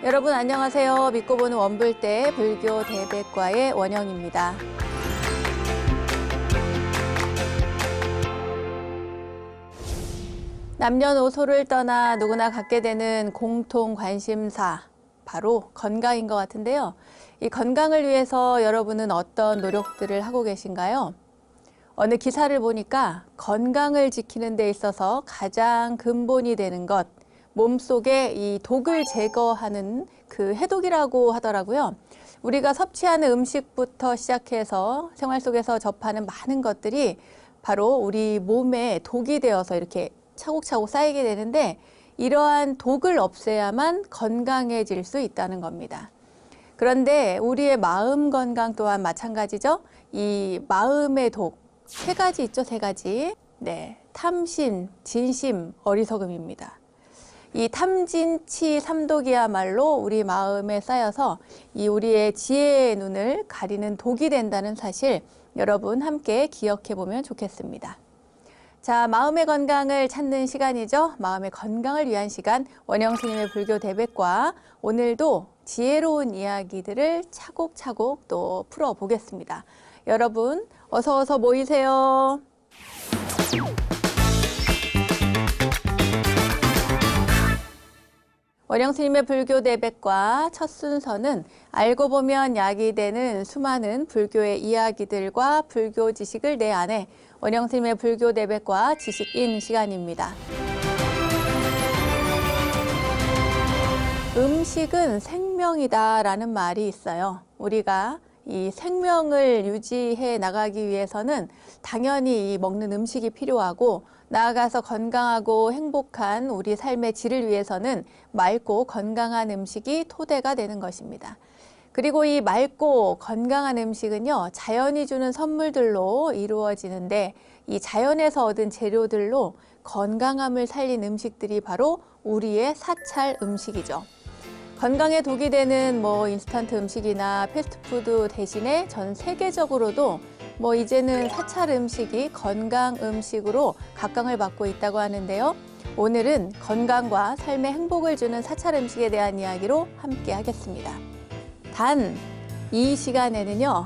여러분 안녕하세요. 믿고 보는 원불대 불교 대백과의 원영입니다. 남녀노소를 떠나 누구나 갖게 되는 공통 관심사, 바로 건강인 것 같은데요. 이 건강을 위해서 여러분은 어떤 노력들을 하고 계신가요? 어느 기사를 보니까 건강을 지키는 데 있어서 가장 근본이 되는 것, 몸속에 이 독을 제거하는 그 해독이라고 하더라고요. 우리가 섭취하는 음식부터 시작해서 생활 속에서 접하는 많은 것들이 바로 우리 몸에 독이 되어서 이렇게 차곡차곡 쌓이게 되는데, 이러한 독을 없애야만 건강해질 수 있다는 겁니다. 그런데 우리의 마음 건강 또한 마찬가지죠. 이 마음의 독, 세 가지 있죠, 세 가지. 네, 탐심, 진심, 어리석음입니다. 이 탐진치 삼독이야말로 우리 마음에 쌓여서 이 우리의 지혜의 눈을 가리는 독이 된다는 사실, 여러분 함께 기억해 보면 좋겠습니다. 자, 마음의 건강을 찾는 시간이죠. 마음의 건강을 위한 시간, 원영 스님의 불교 대백과. 오늘도 지혜로운 이야기들을 차곡차곡 또 풀어보겠습니다. 여러분 어서 모이세요. 원영 스님의 불교 대백과 첫 순서는 알고 보면 약이 되는 수많은 불교의 이야기들과 불교 지식을 내 안에, 원영 스님의 불교 대백과 지식인 시간입니다. 음식은 생명이다라는 말이 있어요. 우리가 이 생명을 유지해 나가기 위해서는 당연히 이 먹는 음식이 필요하고, 나아가서 건강하고 행복한 우리 삶의 질을 위해서는 맑고 건강한 음식이 토대가 되는 것입니다. 그리고 이 맑고 건강한 음식은요, 자연이 주는 선물들로 이루어지는데, 이 자연에서 얻은 재료들로 건강함을 살린 음식들이 바로 우리의 사찰 음식이죠. 건강에 독이 되는 인스턴트 음식이나 패스트푸드 대신에 전 세계적으로도 이제는 사찰 음식이 건강 음식으로 각광을 받고 있다고 하는데요. 오늘은 건강과 삶의 행복을 주는 사찰 음식에 대한 이야기로 함께 하겠습니다. 단, 이 시간에는요,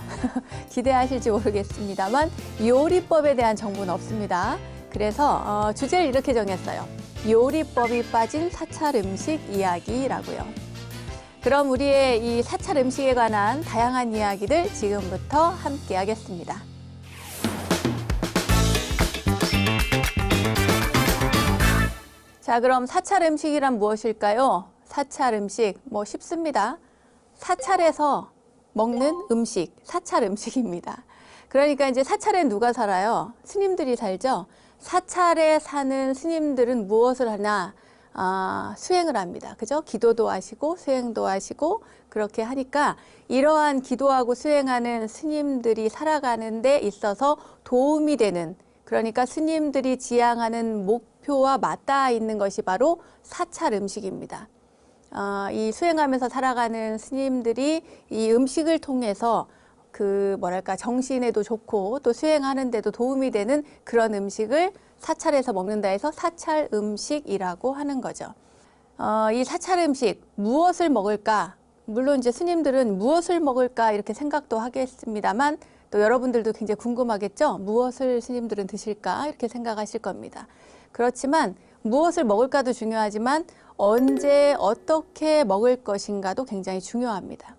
기대하실지 모르겠습니다만 요리법에 대한 정보는 없습니다. 그래서 주제를 이렇게 정했어요. 요리법이 빠진 사찰 음식 이야기라고요. 그럼 우리의 이 사찰 음식에 관한 다양한 이야기들 지금부터 함께 하겠습니다. 자, 그럼 사찰 음식이란 무엇일까요? 사찰 음식, 쉽습니다. 사찰에서 먹는 음식, 사찰 음식입니다. 그러니까 이제 사찰에 누가 살아요? 스님들이 살죠? 사찰에 사는 스님들은 무엇을 하나? 수행을 합니다. 그죠? 기도도 하시고 수행도 하시고 그렇게 하니까, 이러한 기도하고 수행하는 스님들이 살아가는 데 있어서 도움이 되는, 그러니까 스님들이 지향하는 목표와 맞닿아 있는 것이 바로 사찰 음식입니다. 이 수행하면서 살아가는 스님들이 이 음식을 통해서 정신에도 좋고 또 수행하는 데도 도움이 되는 그런 음식을 사찰에서 먹는다 해서 사찰 음식이라고 하는 거죠. 이 사찰 음식, 무엇을 먹을까? 물론 이제 스님들은 무엇을 먹을까 이렇게 생각도 하겠습니다만, 또 여러분들도 굉장히 궁금하겠죠? 무엇을 스님들은 드실까? 이렇게 생각하실 겁니다. 그렇지만 무엇을 먹을까도 중요하지만 언제 어떻게 먹을 것인가도 굉장히 중요합니다.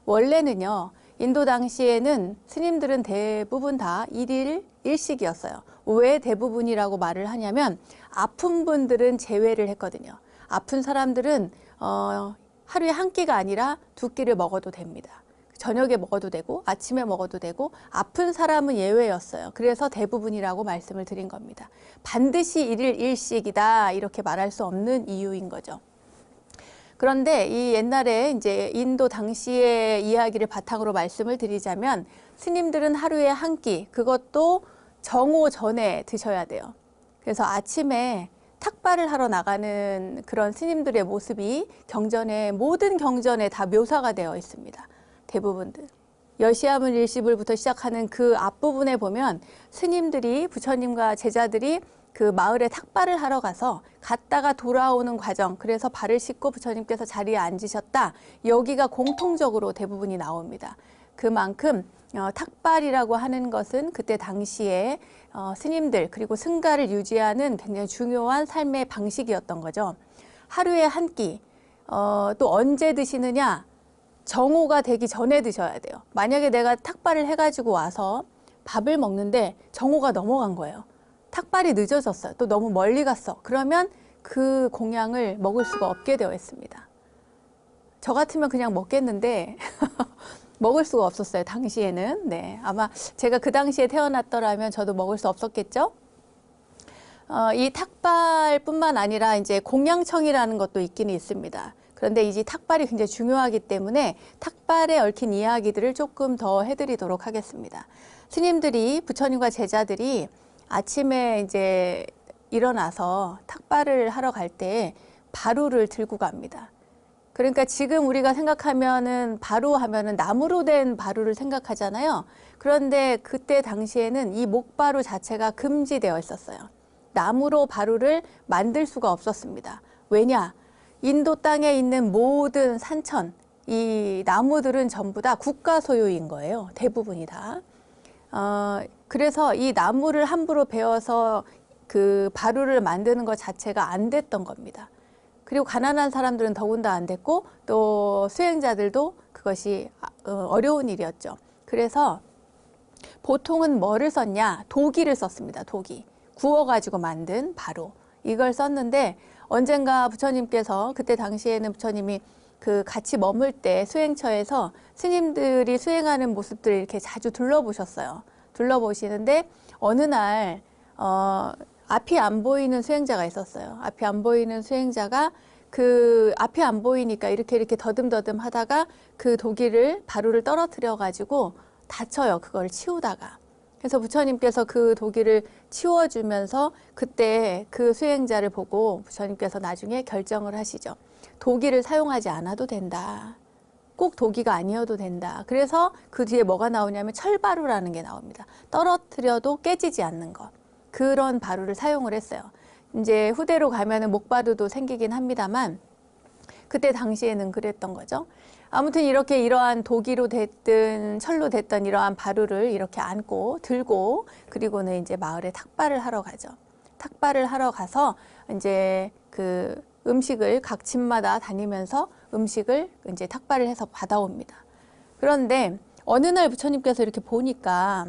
원래는요, 인도 당시에는 스님들은 대부분 다 일일 일식이었어요. 왜 대부분이라고 말을 하냐면, 아픈 분들은 제외를 했거든요. 아픈 사람들은 하루에 한 끼가 아니라 두 끼를 먹어도 됩니다. 저녁에 먹어도 되고 아침에 먹어도 되고, 아픈 사람은 예외였어요. 그래서 대부분이라고 말씀을 드린 겁니다. 반드시 일일 일식이다 이렇게 말할 수 없는 이유인 거죠. 그런데 이 옛날에 이제 인도 당시의 이야기를 바탕으로 말씀을 드리자면, 스님들은 하루에 한 끼, 그것도 정오 전에 드셔야 돼요. 그래서 아침에 탁발을 하러 나가는 그런 스님들의 모습이 모든 경전에 다 묘사가 되어 있습니다. 대부분들. 여시아문 일시불부터 시작하는 그 앞부분에 보면 스님들이, 부처님과 제자들이 그 마을에 탁발을 하러 가서 갔다가 돌아오는 과정, 그래서 발을 씻고 부처님께서 자리에 앉으셨다. 여기가 공통적으로 대부분이 나옵니다. 그만큼 탁발이라고 하는 것은 그때 당시에 스님들 그리고 승가를 유지하는 굉장히 중요한 삶의 방식이었던 거죠. 하루에 한 끼, 또 언제 드시느냐? 정오가 되기 전에 드셔야 돼요. 만약에 내가 탁발을 해가지고 와서 밥을 먹는데 정오가 넘어간 거예요. 탁발이 늦어졌어요. 또 너무 멀리 갔어. 그러면 그 공양을 먹을 수가 없게 되어 있습니다. 저 같으면 그냥 먹겠는데 먹을 수가 없었어요. 당시에는. 네, 아마 제가 그 당시에 태어났더라면 저도 먹을 수 없었겠죠. 이 탁발뿐만 아니라 이제 공양청이라는 것도 있기는 있습니다. 그런데 이 탁발이 굉장히 중요하기 때문에 탁발에 얽힌 이야기들을 조금 더 해드리도록 하겠습니다. 스님들이, 부처님과 제자들이 아침에 이제 일어나서 탁발을 하러 갈 때 바루를 들고 갑니다. 그러니까 지금 우리가 생각하면은 바루 하면은 나무로 된 바루를 생각하잖아요. 그런데 그때 당시에는 이 목바루 자체가 금지되어 있었어요. 나무로 바루를 만들 수가 없었습니다. 왜냐? 인도 땅에 있는 모든 산천, 이 나무들은 전부 다 국가 소유인 거예요. 대부분이 다. 그래서 이 나무를 함부로 베어서 그 바루를 만드는 것 자체가 안 됐던 겁니다. 그리고 가난한 사람들은 더군다나 안 됐고 또 수행자들도 그것이 어려운 일이었죠. 그래서 보통은 뭐를 썼냐? 도기를 썼습니다. 도기. 구워가지고 만든 바루. 이걸 썼는데 언젠가 부처님께서 그때 당시에는 부처님이 그 같이 머물 때 수행처에서 스님들이 수행하는 모습들을 이렇게 자주 둘러보셨어요. 둘러보시는데 어느 날 앞이 안 보이는 수행자가 있었어요. 앞이 안 보이는 수행자가 그 앞이 안 보이니까 이렇게 더듬더듬 하다가 그 도기를 바루를 떨어뜨려 가지고 다쳐요. 그걸 치우다가. 그래서 부처님께서 그 도기를 치워주면서 그때 그 수행자를 보고 부처님께서 나중에 결정을 하시죠. 도기를 사용하지 않아도 된다. 꼭 도기가 아니어도 된다. 그래서 그 뒤에 뭐가 나오냐면 철바루라는 게 나옵니다. 떨어뜨려도 깨지지 않는 것. 그런 바루를 사용을 했어요. 이제 후대로 가면은 목바루도 생기긴 합니다만 그때 당시에는 그랬던 거죠. 아무튼 이렇게 이러한 도기로 됐든 철로 됐든 이러한 바루를 이렇게 안고 들고 그리고는 이제 마을에 탁발을 하러 가죠. 탁발을 하러 가서 이제 그 음식을 각 집마다 다니면서 음식을 이제 탁발을 해서 받아옵니다. 그런데 어느 날 부처님께서 이렇게 보니까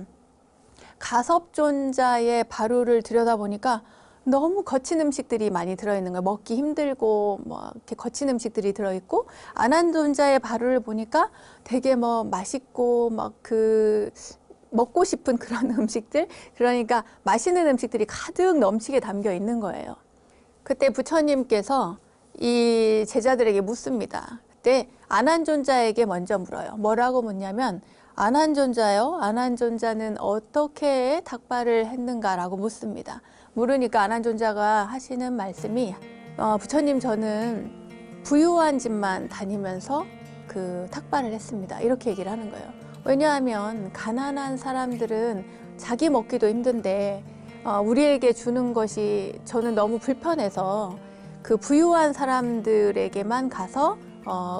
가섭존자의 바루를 들여다보니까 너무 거친 음식들이 많이 들어있는 거예요. 먹기 힘들고 뭐 이렇게 거친 음식들이 들어있고 아난존자의 바루를 보니까 되게 뭐 맛있고 막 그 먹고 싶은 그런 음식들, 그러니까 맛있는 음식들이 가득 넘치게 담겨 있는 거예요. 그때 부처님께서 이 제자들에게 묻습니다. 그때 아난존자에게 먼저 물어요. 뭐라고 묻냐면 아난존자요? 아난존자는 어떻게 탁발을 했는가라고 묻습니다. 물으니까 아난존자가 하시는 말씀이 부처님 저는 부유한 집만 다니면서 그 탁발을 했습니다. 이렇게 얘기를 하는 거예요. 왜냐하면 가난한 사람들은 자기 먹기도 힘든데 우리에게 주는 것이 저는 너무 불편해서 그 부유한 사람들에게만 가서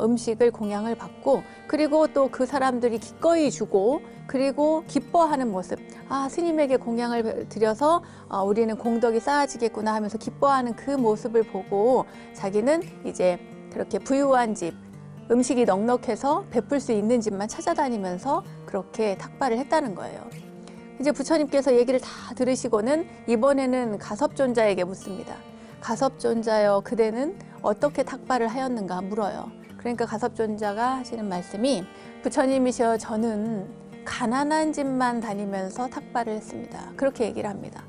음식을 공양을 받고 그리고 또 그 사람들이 기꺼이 주고 그리고 기뻐하는 모습, 아 스님에게 공양을 드려서 우리는 공덕이 쌓아지겠구나 하면서 기뻐하는 그 모습을 보고 자기는 이제 그렇게 부유한 집, 음식이 넉넉해서 베풀 수 있는 집만 찾아다니면서 그렇게 탁발을 했다는 거예요. 이제 부처님께서 얘기를 다 들으시고는 이번에는 가섭존자에게 묻습니다. 가섭존자여 그대는 어떻게 탁발을 하였는가 물어요. 그러니까 가섭존자가 하시는 말씀이 부처님이시여 저는 가난한 집만 다니면서 탁발을 했습니다. 그렇게 얘기를 합니다.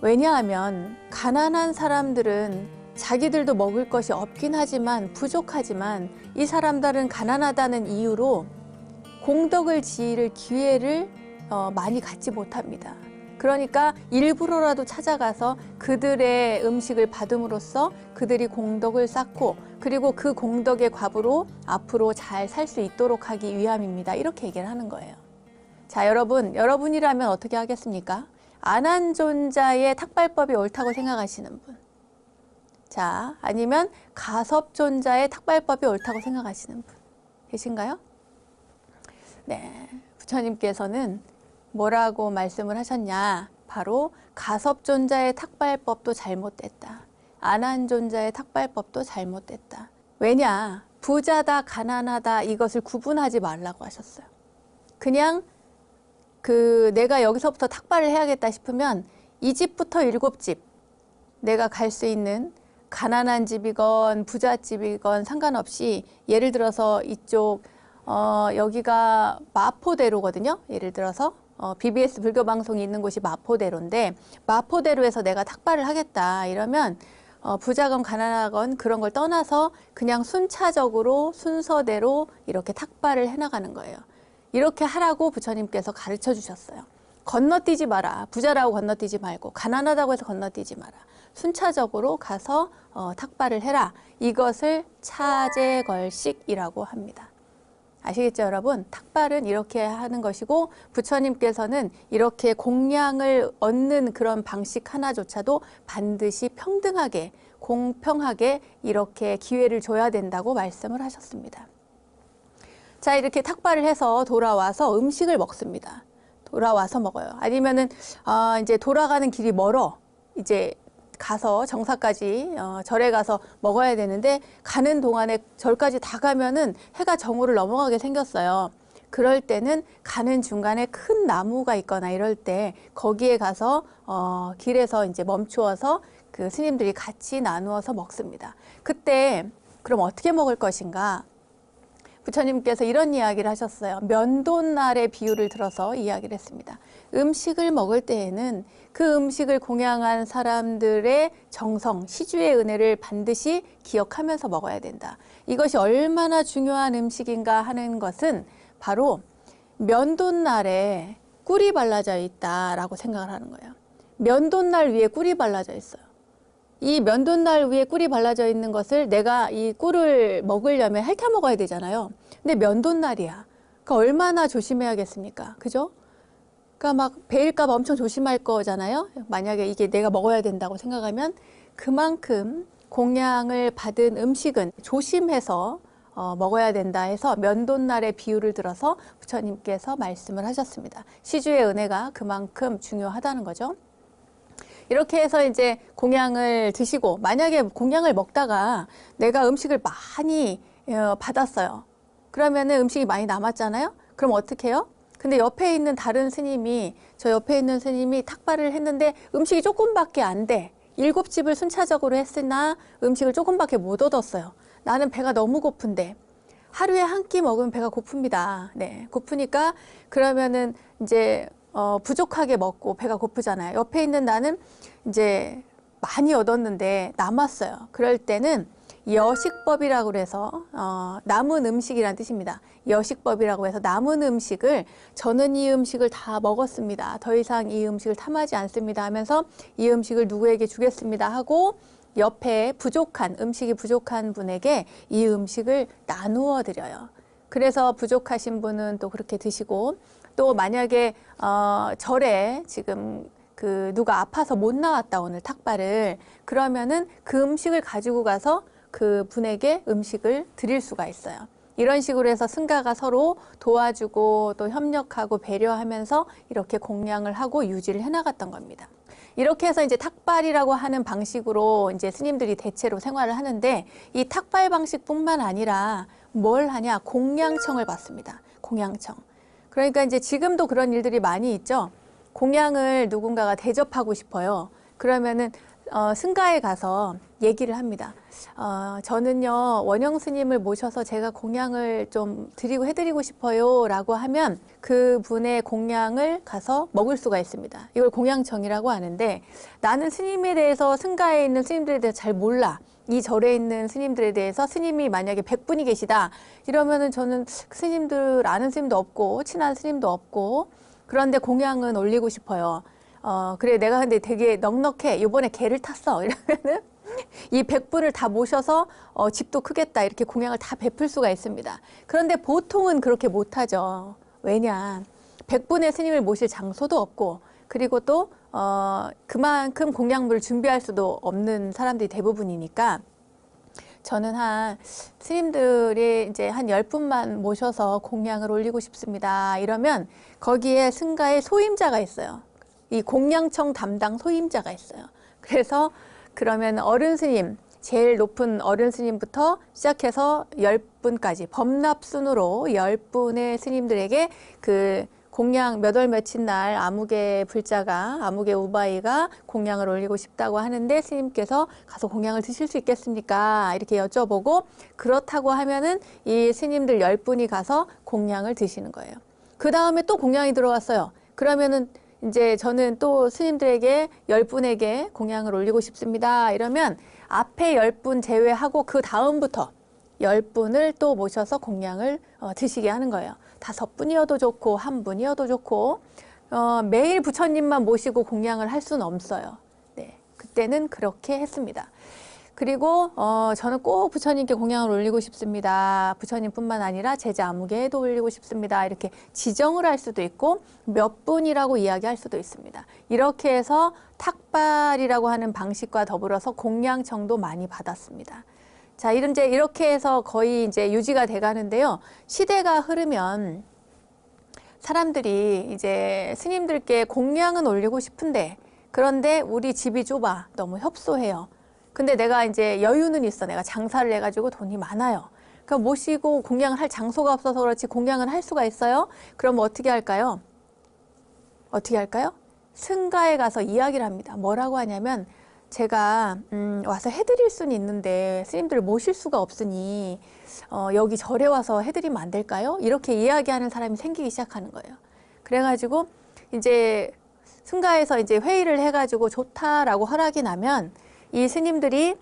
왜냐하면 가난한 사람들은 자기들도 먹을 것이 없긴 하지만 부족하지만 이 사람들은 가난하다는 이유로 공덕을 지을 기회를 많이 갖지 못합니다. 그러니까 일부러라도 찾아가서 그들의 음식을 받음으로써 그들이 공덕을 쌓고 그리고 그 공덕의 과부로 앞으로 잘 살 수 있도록 하기 위함입니다. 이렇게 얘기를 하는 거예요. 자, 여러분이라면 어떻게 하겠습니까? 안한존자의 탁발법이 옳다고 생각하시는 분. 자, 아니면 가섭존자의 탁발법이 옳다고 생각하시는 분 계신가요? 네, 부처님께서는 뭐라고 말씀을 하셨냐? 바로 가섭존자의 탁발법도 잘못됐다. 안한존자의 탁발법도 잘못됐다. 왜냐? 부자다, 가난하다 이것을 구분하지 말라고 하셨어요. 그냥 내가 여기서부터 탁발을 해야겠다 싶으면 이 집부터 7집 내가 갈 수 있는 가난한 집이건 부잣집이건 상관없이 예를 들어서 이쪽 여기가 마포대로거든요. 예를 들어서 BBS 불교방송이 있는 곳이 마포대로인데 마포대로에서 내가 탁발을 하겠다 이러면 부자건 가난하건 그런 걸 떠나서 그냥 순차적으로 순서대로 이렇게 탁발을 해나가는 거예요. 이렇게 하라고 부처님께서 가르쳐 주셨어요. 건너뛰지 마라. 부자라고 건너뛰지 말고 가난하다고 해서 건너뛰지 마라. 순차적으로 가서 탁발을 해라. 이것을 차제걸식이라고 합니다. 아시겠죠, 여러분? 탁발은 이렇게 하는 것이고 부처님께서는 이렇게 공양을 얻는 그런 방식 하나조차도 반드시 평등하게, 공평하게 이렇게 기회를 줘야 된다고 말씀을 하셨습니다. 자, 이렇게 탁발을 해서 돌아와서 음식을 먹습니다. 돌아와서 먹어요. 아니면은 이제 돌아가는 길이 멀어. 이제 가서 정사까지 절에 가서 먹어야 되는데 가는 동안에 절까지 다 가면은 해가 정오를 넘어가게 생겼어요. 그럴 때는 가는 중간에 큰 나무가 있거나 이럴 때 거기에 가서 길에서 이제 멈추어서 그 스님들이 같이 나누어서 먹습니다. 그때 그럼 어떻게 먹을 것인가? 부처님께서 이런 이야기를 하셨어요. 면도날의 비유를 들어서 이야기를 했습니다. 음식을 먹을 때에는 그 음식을 공양한 사람들의 정성, 시주의 은혜를 반드시 기억하면서 먹어야 된다. 이것이 얼마나 중요한 음식인가 하는 것은 바로 면도날에 꿀이 발라져 있다라고 생각을 하는 거예요. 면도날 위에 꿀이 발라져 있어요. 이 면도날 위에 꿀이 발라져 있는 것을 내가 이 꿀을 먹으려면 핥아 먹어야 되잖아요. 근데 면도날이야. 그러니까 얼마나 조심해야겠습니까? 그죠? 그러니까 막 베일까 봐 엄청 조심할 거잖아요. 만약에 이게 내가 먹어야 된다고 생각하면 그만큼 공양을 받은 음식은 조심해서 먹어야 된다 해서 면도날의 비유를 들어서 부처님께서 말씀을 하셨습니다. 시주의 은혜가 그만큼 중요하다는 거죠. 이렇게 해서 이제 공양을 드시고 만약에 공양을 먹다가 내가 음식을 많이 받았어요. 그러면은 음식이 많이 남았잖아요. 그럼 어떻게 해요? 근데 옆에 있는 다른 스님이 저 옆에 있는 스님이 탁발을 했는데 음식이 조금밖에 안 돼. 7집을 순차적으로 했으나 음식을 조금밖에 못 얻었어요. 나는 배가 너무 고픈데 하루에 한 끼 먹으면 배가 고픕니다. 네, 고프니까 그러면은 이제 부족하게 먹고 배가 고프잖아요. 옆에 있는 나는 이제 많이 얻었는데 남았어요. 그럴 때는 여식법이라고 그래서 남은 음식이란 뜻입니다. 여식법이라고 해서 남은 음식을 저는 이 음식을 다 먹었습니다. 더 이상 이 음식을 탐하지 않습니다 하면서 이 음식을 누구에게 주겠습니다 하고 옆에 음식이 부족한 분에게 이 음식을 나누어 드려요. 그래서 부족하신 분은 또 그렇게 드시고 또 만약에 절에 지금 누가 아파서 못 나왔다 오늘 탁발을 그러면은 그 음식을 가지고 가서 그 분에게 음식을 드릴 수가 있어요. 이런 식으로 해서 승가가 서로 도와주고 또 협력하고 배려하면서 이렇게 공양을 하고 유지를 해나갔던 겁니다. 이렇게 해서 이제 탁발이라고 하는 방식으로 이제 스님들이 대체로 생활을 하는데 이 탁발 방식뿐만 아니라 뭘 하냐? 공양청을 받습니다. 공양청. 그러니까 이제 지금도 그런 일들이 많이 있죠. 공양을 누군가가 대접하고 싶어요. 그러면은 승가에 가서 얘기를 합니다. 저는요 원영 스님을 모셔서 제가 공양을 좀 해드리고 싶어요 라고 하면 그 분의 공양을 가서 먹을 수가 있습니다. 이걸 공양청이라고 하는데 나는 스님에 대해서 승가에 있는 스님들에 대해서 잘 몰라. 이 절에 있는 스님들에 대해서 스님이 만약에 100분이 계시다 이러면은 저는 그 스님들 아는 스님도 없고 친한 스님도 없고 그런데 공양은 올리고 싶어요. 그래 내가 근데 되게 넉넉해. 이번에 개를 탔어. 이러면은 이 100분을 다 모셔서 집도 크겠다. 이렇게 공양을 다 베풀 수가 있습니다. 그런데 보통은 그렇게 못하죠. 왜냐? 100분의 스님을 모실 장소도 없고 그리고 또 그만큼 공양물을 준비할 수도 없는 사람들이 대부분이니까 저는 스님들이 이제 한 10분만 모셔서 공양을 올리고 싶습니다. 이러면 거기에 승가의 소임자가 있어요. 이 공양청 담당 소임자가 있어요. 그래서 그러면 어른 스님, 제일 높은 어른 스님부터 시작해서 10분까지 범납순으로 10분의 스님들에게 그 공양 몇 월 며칠 날 아무개 불자가 아무개 우바이가 공양을 올리고 싶다고 하는데 스님께서 가서 공양을 드실 수 있겠습니까? 이렇게 여쭤보고 그렇다고 하면은 이 스님들 10분이 가서 공양을 드시는 거예요. 그 다음에 또 공양이 들어왔어요. 그러면은 이제 저는 또 스님들에게 10분에게 공양을 올리고 싶습니다. 이러면 앞에 10분 제외하고 그 다음부터 10분을 또 모셔서 공양을 드시게 하는 거예요. 5분이어도 좋고 1분이어도 좋고 매일 부처님만 모시고 공양을 할 수는 없어요. 네, 그때는 그렇게 했습니다. 그리고 저는 꼭 부처님께 공양을 올리고 싶습니다. 부처님뿐만 아니라 제자 아무개에도 올리고 싶습니다. 이렇게 지정을 할 수도 있고 몇 분이라고 이야기할 수도 있습니다. 이렇게 해서 탁발이라고 하는 방식과 더불어서 공양청도 많이 받았습니다. 자, 이제 이렇게 해서 거의 이제 유지가 돼 가는데요. 시대가 흐르면 사람들이 이제 스님들께 공양은 올리고 싶은데 그런데 우리 집이 좁아. 너무 협소해요. 근데 내가 이제 여유는 있어. 내가 장사를 해가지고 돈이 많아요. 그러니까 모시고 공양을 할 장소가 없어서 그렇지 공양을 할 수가 있어요? 그럼 어떻게 할까요? 어떻게 할까요? 승가에 가서 이야기를 합니다. 뭐라고 하냐면 제가 와서 해드릴 수는 있는데 스님들을 모실 수가 없으니 여기 절에 와서 해드리면 안 될까요? 이렇게 이야기하는 사람이 생기기 시작하는 거예요. 그래가지고 이제 승가에서 이제 회의를 해가지고 좋다라고 허락이 나면 이 스님들이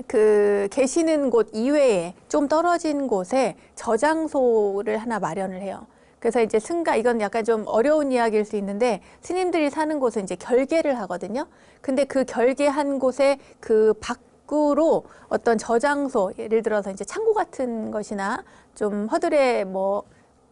그 계시는 곳 이외에 좀 떨어진 곳에 저장소를 하나 마련을 해요. 그래서 이제 승가, 이건 약간 좀 어려운 이야기일 수 있는데 스님들이 사는 곳은 이제 결계를 하거든요. 근데 그 결계한 곳에 그 밖으로 어떤 저장소, 예를 들어서 이제 창고 같은 것이나 좀 허들의 뭐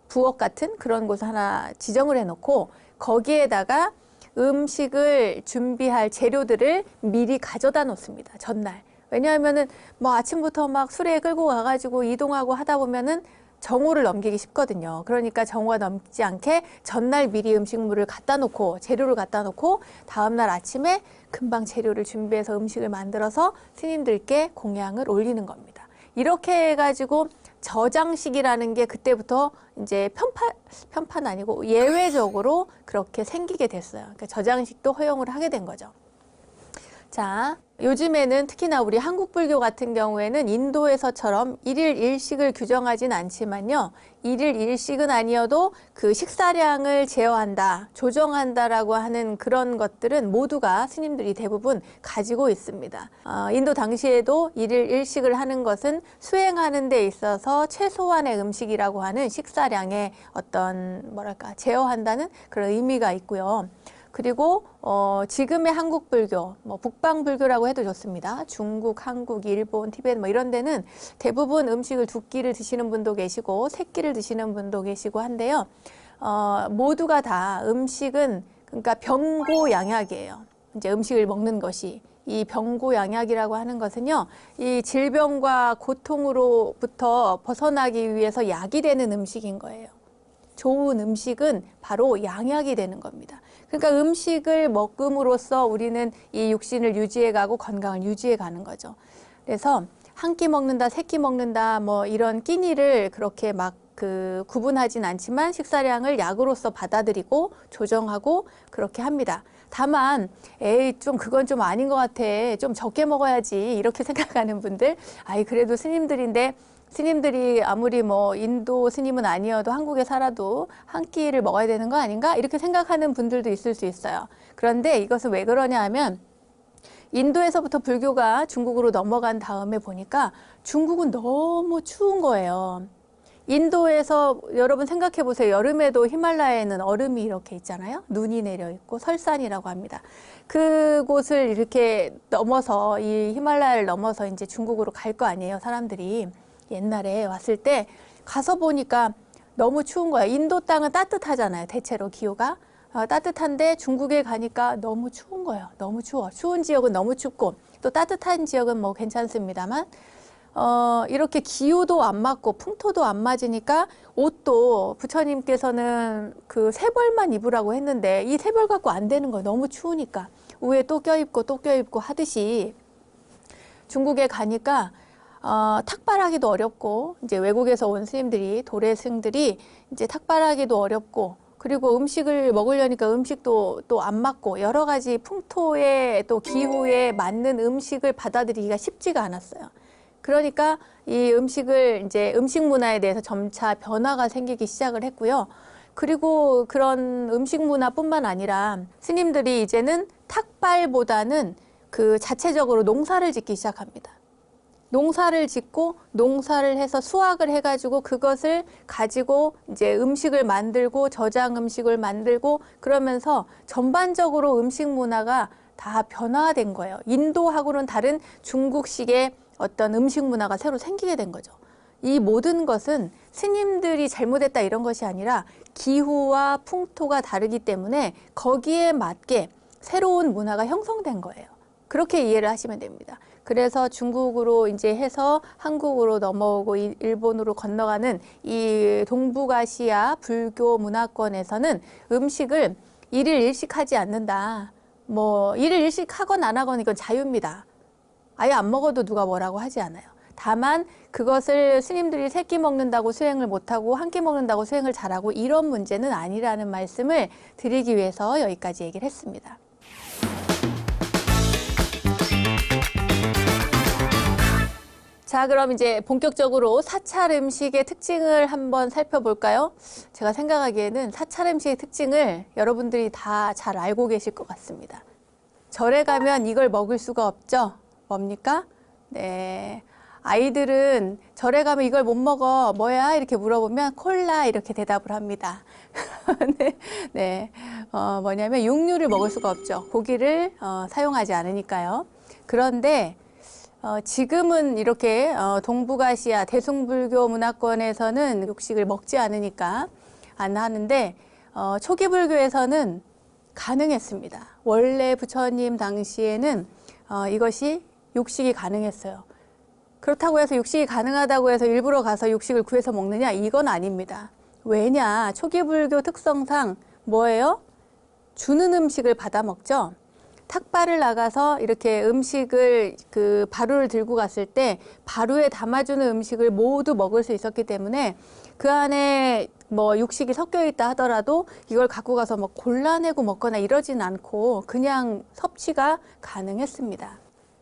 부엌 같은 그런 곳을 하나 지정을 해놓고 거기에다가 음식을 준비할 재료들을 미리 가져다 놓습니다. 전날. 왜냐하면은 뭐 아침부터 막 수레에 끌고 가가지고 이동하고 하다 보면은 정오를 넘기기 쉽거든요. 그러니까 정오가 넘지 않게 전날 미리 음식물을 갖다 놓고 재료를 갖다 놓고 다음날 아침에 금방 재료를 준비해서 음식을 만들어서 스님들께 공양을 올리는 겁니다. 이렇게 해가지고 저장식이라는 게 그때부터 이제 편판 아니고 예외적으로 그렇게 생기게 됐어요. 그러니까 저장식도 허용을 하게 된 거죠. 자, 요즘에는 특히나 우리 한국 불교 같은 경우에는 인도에서처럼 일일 일식을 규정하진 않지만요. 일일 일식은 아니어도 그 식사량을 제어한다, 조정한다라고 하는 그런 것들은 모두가 스님들이 대부분 가지고 있습니다. 인도 당시에도 일일 일식을 하는 것은 수행하는 데 있어서 최소한의 음식이라고 하는 식사량의 어떤 뭐랄까 제어한다는 그런 의미가 있고요. 그리고 지금의 한국 불교, 뭐 북방 불교라고 해도 좋습니다. 중국, 한국, 일본, 티베트 뭐 이런 데는 대부분 음식을 2끼를 드시는 분도 계시고 3끼를 드시는 분도 계시고 한데요. 모두가 다 음식은 그러니까 병고양약이에요. 이제 음식을 먹는 것이 이 병고양약이라고 하는 것은요. 이 질병과 고통으로부터 벗어나기 위해서 약이 되는 음식인 거예요. 좋은 음식은 바로 양약이 되는 겁니다. 그러니까 음식을 먹음으로써 우리는 이 육신을 유지해가고 건강을 유지해가는 거죠. 그래서 한 끼 먹는다, 3끼 먹는다, 뭐 이런 끼니를 그렇게 막 구분하진 않지만 식사량을 약으로서 받아들이고 조정하고 그렇게 합니다. 다만 에이 좀 그건 좀 아닌 것 같아. 좀 적게 먹어야지. 이렇게 생각하는 분들, 아이 그래도 스님들인데 스님들이 아무리 뭐 인도 스님은 아니어도 한국에 살아도 한 끼를 먹어야 되는 거 아닌가? 이렇게 생각하는 분들도 있을 수 있어요. 그런데 이것은 왜 그러냐 하면 인도에서부터 불교가 중국으로 넘어간 다음에 보니까 중국은 너무 추운 거예요. 인도에서 여러분 생각해 보세요. 여름에도 히말라야에는 얼음이 이렇게 있잖아요. 눈이 내려 있고 설산이라고 합니다. 그곳을 이렇게 넘어서 이 히말라야를 넘어서 이제 중국으로 갈 거 아니에요. 사람들이. 옛날에 왔을 때 가서 보니까 너무 추운 거야. 인도 땅은 따뜻하잖아요. 대체로 기후가. 따뜻한데 중국에 가니까 너무 추운 거예요. 너무 추워. 추운 지역은 너무 춥고 또 따뜻한 지역은 뭐 괜찮습니다만 이렇게 기후도 안 맞고 풍토도 안 맞으니까 옷도 부처님께서는 그 세 벌만 입으라고 했는데 이 세 벌 갖고 안 되는 거예요. 너무 추우니까. 위에 또 껴입고 또 껴입고 하듯이 중국에 가니까 탁발하기도 어렵고 이제 외국에서 온 스님들이 도례승들이 이제 탁발하기도 어렵고 그리고 음식을 먹으려니까 음식도 또 안 맞고 여러 가지 풍토에 또 기후에 맞는 음식을 받아들이기가 쉽지가 않았어요. 그러니까 이 음식을 이제 음식 문화에 대해서 점차 변화가 생기기 시작을 했고요. 그리고 그런 음식 문화뿐만 아니라 스님들이 이제는 탁발보다는 그 자체적으로 농사를 짓기 시작합니다. 농사를 짓고 농사를 해서 수확을 해가지고 그것을 가지고 이제 음식을 만들고 저장 음식을 만들고 그러면서 전반적으로 음식 문화가 다 변화된 거예요. 인도하고는 다른 중국식의 어떤 음식 문화가 새로 생기게 된 거죠. 이 모든 것은 스님들이 잘못했다 이런 것이 아니라 기후와 풍토가 다르기 때문에 거기에 맞게 새로운 문화가 형성된 거예요. 그렇게 이해를 하시면 됩니다. 그래서 중국으로 이제 해서 한국으로 넘어오고 일본으로 건너가는 이 동북아시아 불교 문화권에서는 음식을 일일 일식하지 않는다. 뭐 일일 일식하건 안 하건 이건 자유입니다. 아예 안 먹어도 누가 뭐라고 하지 않아요. 다만 그것을 스님들이 세 끼 먹는다고 수행을 못하고 한 끼 먹는다고 수행을 잘하고 이런 문제는 아니라는 말씀을 드리기 위해서 여기까지 얘기를 했습니다. 자, 그럼 이제 본격적으로 사찰 음식의 특징을 한번 살펴볼까요? 제가 생각하기에는 사찰 음식의 특징을 여러분들이 다 잘 알고 계실 것 같습니다. 절에 가면 이걸 먹을 수가 없죠? 뭡니까? 네. 아이들은 절에 가면 이걸 못 먹어. 뭐야? 이렇게 물어보면 콜라 이렇게 대답을 합니다. 네. 네. 뭐냐면 육류를 먹을 수가 없죠. 고기를 사용하지 않으니까요. 그런데 지금은 이렇게 동북아시아 대승불교 문화권에서는 육식을 먹지 않으니까 안 하는데 초기 불교에서는 가능했습니다. 원래 부처님 당시에는 이것이 육식이 가능했어요. 그렇다고 해서 육식이 가능하다고 해서 일부러 가서 육식을 구해서 먹느냐? 이건 아닙니다. 왜냐? 초기 불교 특성상 뭐예요? 주는 음식을 받아 먹죠. 탁발을 나가서 이렇게 음식을 그 바루를 들고 갔을 때 바루에 담아주는 음식을 모두 먹을 수 있었기 때문에 그 안에 뭐 육식이 섞여 있다 하더라도 이걸 갖고 가서 뭐 골라내고 먹거나 이러진 않고 그냥 섭취가 가능했습니다.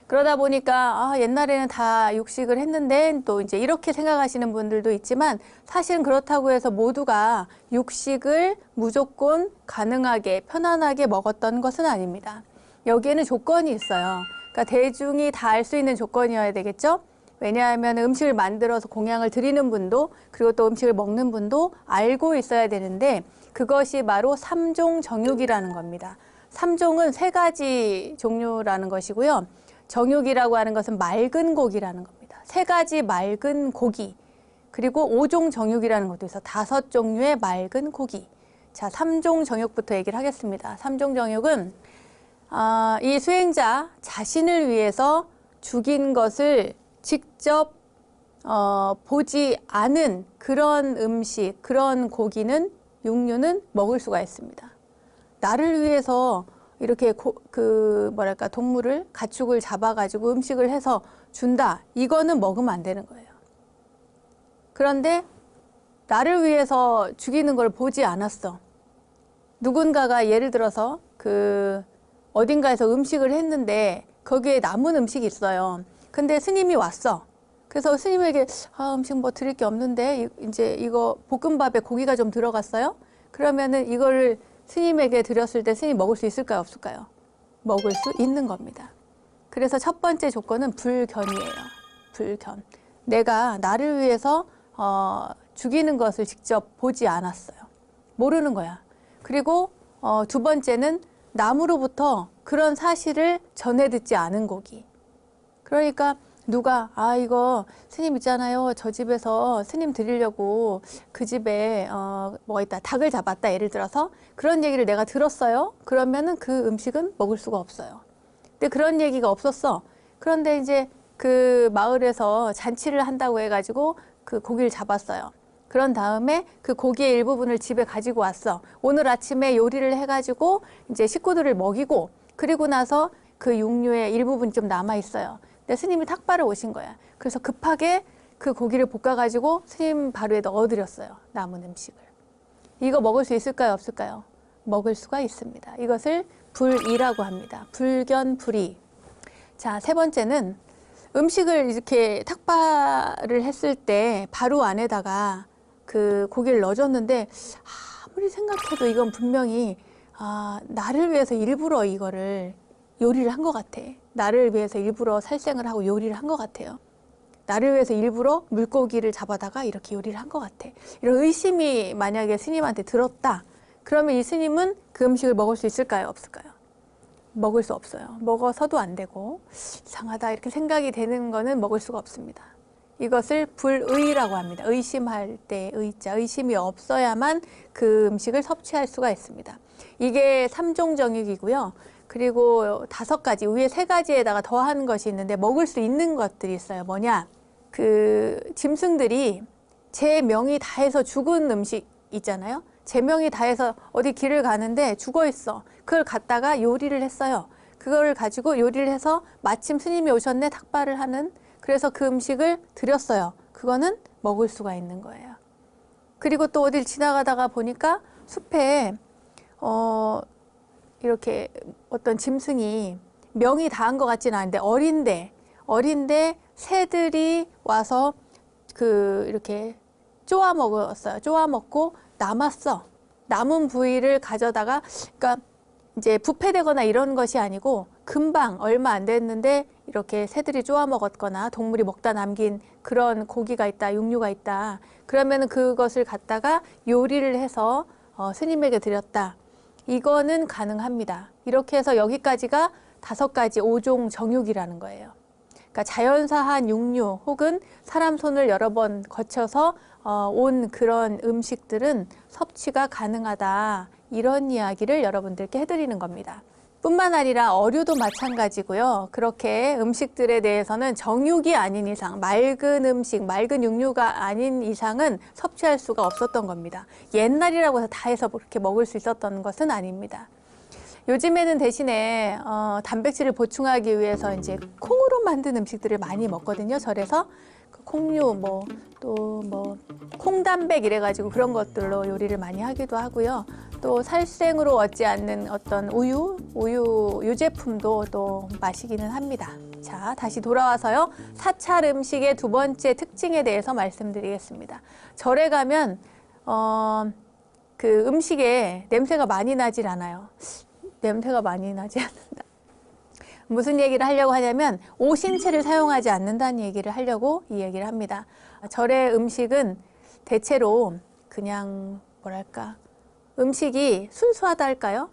그러다 보니까 옛날에는 다 육식을 했는데 또 이제 이렇게 생각하시는 분들도 있지만 사실은 그렇다고 해서 모두가 육식을 무조건 가능하게 편안하게 먹었던 것은 아닙니다. 여기에는 조건이 있어요. 그러니까 대중이 다 알 수 있는 조건이어야 되겠죠? 왜냐하면 음식을 만들어서 공양을 드리는 분도 그리고 또 음식을 먹는 분도 알고 있어야 되는데 그것이 바로 삼종 정육이라는 겁니다. 삼종은 세 가지 종류라는 것이고요. 정육이라고 하는 것은 맑은 고기라는 겁니다. 세 가지 맑은 고기 그리고 오종 정육이라는 것도 있어 5종류의 맑은 고기. 자, 삼종 정육부터 얘기를 하겠습니다. 삼종 정육은 이 수행자 자신을 위해서 죽인 것을 직접 보지 않은 그런 음식, 그런 고기는 육류는 먹을 수가 있습니다. 나를 위해서 이렇게 동물을 가축을 잡아가지고 음식을 해서 준다. 이거는 먹으면 안 되는 거예요. 그런데 나를 위해서 죽이는 걸 보지 않았어. 누군가가 예를 들어서 어딘가에서 음식을 했는데 거기에 남은 음식이 있어요. 근데 스님이 왔어. 그래서 스님에게 음식 뭐 드릴 게 없는데 이제 이거 볶음밥에 고기가 좀 들어갔어요. 그러면은 이거를 스님에게 드렸을 때 스님이 먹을 수 있을까요? 없을까요? 먹을 수 있는 겁니다. 그래서 첫 번째 조건은 불견이에요. 불견. 내가 나를 위해서 죽이는 것을 직접 보지 않았어요. 모르는 거야. 그리고 두 번째는 남으로부터 그런 사실을 전해 듣지 않은 고기. 그러니까 누가 이거 스님 있잖아요. 저 집에서 스님 드리려고 그 집에 뭐 있다 닭을 잡았다 예를 들어서 그런 얘기를 내가 들었어요. 그러면은 그 음식은 먹을 수가 없어요. 근데 그런 얘기가 없었어. 그런데 이제 그 마을에서 잔치를 한다고 해가지고 그 고기를 잡았어요. 그런 다음에 그 고기의 일부분을 집에 가지고 왔어. 오늘 아침에 요리를 해가지고 이제 식구들을 먹이고 그리고 나서 그 육류의 일부분이 좀 남아 있어요. 근데 스님이 탁발을 오신 거야. 그래서 급하게 그 고기를 볶아가지고 스님 바루에 넣어드렸어요. 남은 음식을. 이거 먹을 수 있을까요? 없을까요? 먹을 수가 있습니다. 이것을 불이라고 합니다. 불견불이. 자, 세 번째는 음식을 이렇게 탁발을 했을 때 바로 안에다가 그 고기를 넣어줬는데 아무리 생각해도 이건 분명히 나를 위해서 일부러 이거를 요리를 한 것 같아. 나를 위해서 일부러 살생을 하고 요리를 한 것 같아요. 나를 위해서 일부러 물고기를 잡아다가 이렇게 요리를 한 것 같아. 이런 의심이 만약에 스님한테 들었다. 그러면 이 스님은 그 음식을 먹을 수 있을까요? 없을까요? 먹을 수 없어요. 먹어서도 안 되고 이상하다 이렇게 생각이 되는 거는 먹을 수가 없습니다. 이것을 불의라고 합니다. 의심할 때 의자, 의심이 없어야만 그 음식을 섭취할 수가 있습니다. 이게 3종 정육이고요. 그리고 5가지, 위에 3가지에다가 더한 것이 있는데 먹을 수 있는 것들이 있어요. 뭐냐? 그 짐승들이 제 명이 다해서 죽은 음식 있잖아요. 제 명이 다해서 어디 길을 가는데 죽어 있어. 그걸 갖다가 요리를 했어요. 그걸 가지고 요리를 해서 마침 스님이 오셨네 탁발을 하는. 그래서 그 음식을 드렸어요. 그거는 먹을 수가 있는 거예요. 그리고 또 어딜 지나가다가 보니까 숲에 이렇게 어떤 짐승이 명이 다한 것 같지는 않은데 어린데 새들이 와서 이렇게 쪼아 먹었어요. 쪼아 먹고 남았어. 남은 부위를 가져다가 그러니까 이제 부패되거나 이런 것이 아니고 금방 얼마 안 됐는데 이렇게 새들이 쪼아 먹었거나 동물이 먹다 남긴 그런 고기가 있다, 육류가 있다. 그러면은 그것을 갖다가 요리를 해서 스님에게 드렸다. 이거는 가능합니다. 이렇게 해서 여기까지가 5가지 5종 정육이라는 거예요. 그러니까 자연사한 육류 혹은 사람 손을 여러 번 거쳐서 온 그런 음식들은 섭취가 가능하다. 이런 이야기를 여러분들께 해드리는 겁니다. 뿐만 아니라 어류도 마찬가지고요. 그렇게 음식들에 대해서는 정육이 아닌 이상, 맑은 음식, 맑은 육류가 아닌 이상은 섭취할 수가 없었던 겁니다. 옛날이라고 해서 다 해서 그렇게 먹을 수 있었던 것은 아닙니다. 요즘에는 대신에 단백질을 보충하기 위해서 이제 콩으로 만든 음식들을 많이 먹거든요. 절에서 콩류 콩단백 이래가지고 그런 것들로 요리를 많이 하기도 하고요. 또 살생으로 얻지 않는 어떤 유제품도 또 마시기는 합니다. 자, 다시 돌아와서요. 사찰 음식의 2번째 특징에 대해서 말씀드리겠습니다. 절에 가면 그 음식에 냄새가 많이 나질 않아요. 냄새가 많이 나지 않는다. 무슨 얘기를 하려고 하냐면 오신채를 사용하지 않는다는 얘기를 하려고 이 얘기를 합니다. 절의 음식은 대체로 그냥 뭐랄까 음식이 순수하다 할까요?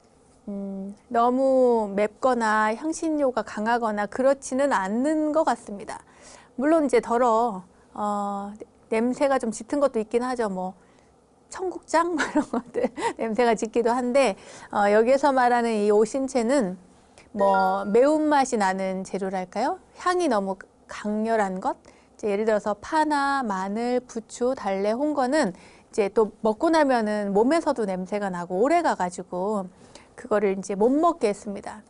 너무 맵거나 향신료가 강하거나 그렇지는 않는 것 같습니다. 물론 이제 냄새가 좀 짙은 것도 있긴 하죠. 뭐 청국장 이런 것들 냄새가 짙기도 한데 여기에서 말하는 이 오신채는 뭐 매운맛이 나는 재료랄까요? 향이 너무 강렬한 것? 이제 예를 들어서 파나 마늘, 부추, 달래, 홍거는 이제 또 먹고 나면은 몸에서도 냄새가 나고 오래 가가지고 그거를 이제 못 먹게 했습니다.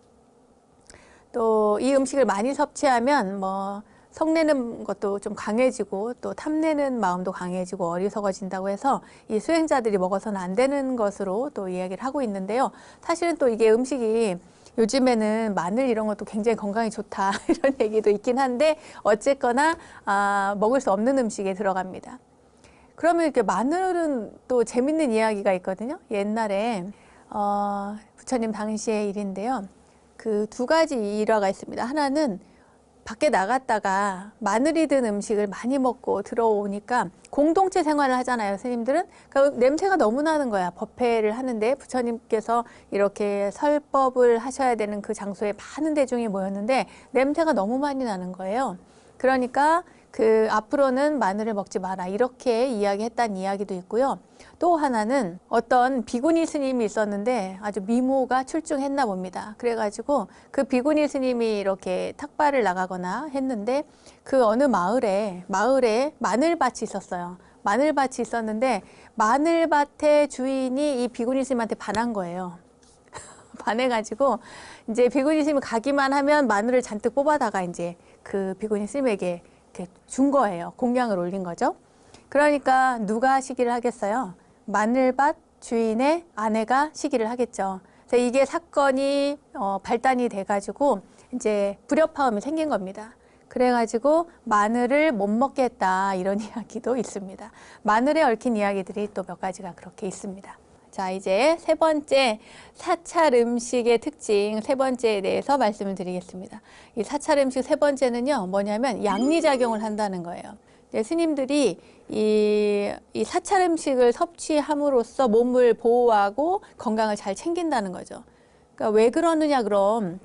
또 이 음식을 많이 섭취하면 뭐 성내는 것도 좀 강해지고 또 탐내는 마음도 강해지고 어리석어진다고 해서 이 수행자들이 먹어서는 안 되는 것으로 또 이야기를 하고 있는데요. 사실은 또 이게 음식이 요즘에는 마늘 이런 것도 굉장히 건강에 좋다 이런 얘기도 있긴 한데 어쨌거나 먹을 수 없는 음식에 들어갑니다. 그러면 이렇게 마늘은 또 재밌는 이야기가 있거든요. 옛날에 부처님 당시의 일인데요. 그 2가지 일화가 있습니다. 하나는 밖에 나갔다가 마늘이 든 음식을 많이 먹고 들어오니까 공동체 생활을 하잖아요, 스님들은. 그러니까 냄새가 너무 나는 거야. 법회를 하는데 부처님께서 이렇게 설법을 하셔야 되는 그 장소에 많은 대중이 모였는데 냄새가 너무 많이 나는 거예요. 그러니까 그 앞으로는 마늘을 먹지 마라 이렇게 이야기했다는 이야기도 있고요. 또 하나는 어떤 비구니 스님이 있었는데 아주 미모가 출중했나 봅니다. 그래가지고 그 비구니 스님이 이렇게 탁발을 나가거나 했는데 그 어느 마을에 마늘밭이 있었어요. 마늘밭이 있었는데 마늘밭의 주인이 이 비구니 스님한테 반한 거예요. 반해가지고 이제 비구니 스님이 가기만 하면 마늘을 잔뜩 뽑아다가 이제 그 비구니 스님에게 이렇게 준 거예요. 공양을 올린 거죠. 그러니까 누가 시기를 하겠어요? 마늘밭 주인의 아내가 시기를 하겠죠. 그래서 이게 사건이 발단이 돼가지고 이제 불협화음이 생긴 겁니다. 그래가지고 마늘을 못 먹겠다 이런 이야기도 있습니다. 마늘에 얽힌 이야기들이 또 몇 가지가 그렇게 있습니다. 자, 이제 세 번째 사찰 음식의 특징 세 번째에 대해서 말씀을 드리겠습니다. 이 사찰 음식 세 번째는요, 뭐냐면 양리작용을 한다는 거예요. 스님들이 이 사찰 음식을 섭취함으로써 몸을 보호하고 건강을 잘 챙긴다는 거죠. 그러니까 왜 그러느냐 그럼